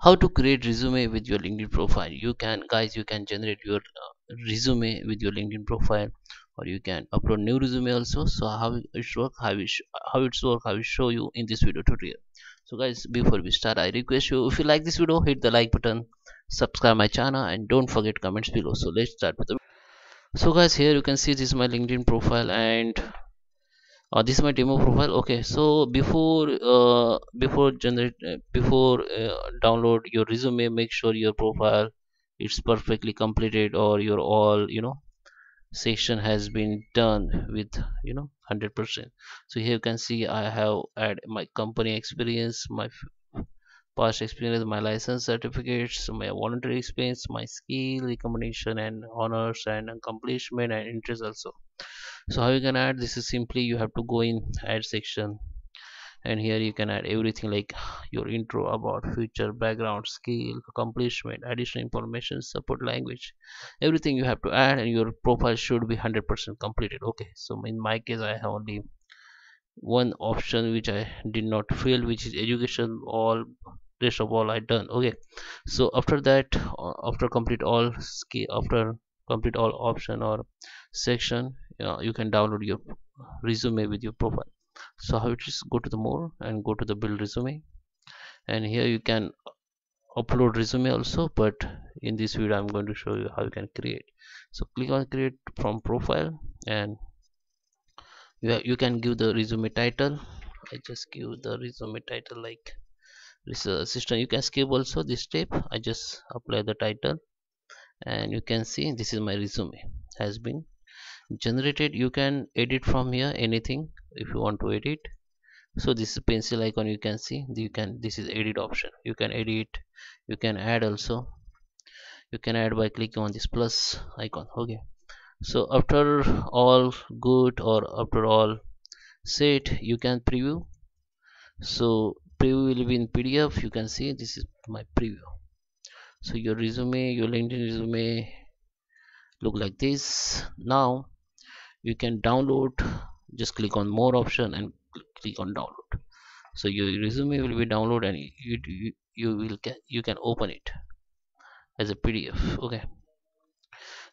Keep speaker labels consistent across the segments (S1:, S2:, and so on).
S1: How to create resume with your LinkedIn profile. You can, guys, you can generate your resume with your LinkedIn profile, or you can upload new resume also. So how it's work, how it's work, I will show you in this video tutorial. So guys, before we start, I request you, if you like this video, hit the like button, subscribe my channel, and don't forget comments below. So let's start with the. So guys, here you can see this is my LinkedIn profile, and this is my demo profile. Okay, so before download your resume, make sure your profile it's perfectly completed, or your all section has been done with 100%. So here you can see I have add my company experience, my past experience, my license certificates, my voluntary experience, my skill recommendation and honors and accomplishment and interest also. So how you can add this is simply you have to go in add section, and here you can add everything like your intro, about, future, background, skill, accomplishment, additional information, support language, everything you have to add, and your profile should be 100% completed. Okay, so in my case I have only one option which I did not fill, which is education. All rest of all I done. Okay, so after that, after complete all skill, after complete all option or section, you can download your resume with your profile. So how it is, go to the more and go to the build resume, and here you can upload resume also, but in this video I'm going to show you how you can create. So click on create from profile, and you can give the resume title. I just give the resume title like research assistant. You can skip also this step. I just apply the title, and you can see this is my resume has been generated. You can edit from here anything if you want to edit. So this is pencil icon, you can see, you can, this is edit option, you can edit, you can add also. You can add by clicking on this plus icon. Okay, so after all good, or after all set, you can preview. So preview will be in PDF. You can see this is my preview. So your resume, your LinkedIn resume look like this. Now you can download, just click on more option and click on download. So your resume will be download, and you can open it as a PDF. Okay,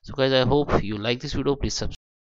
S1: so guys, I hope you like this video. Please subscribe.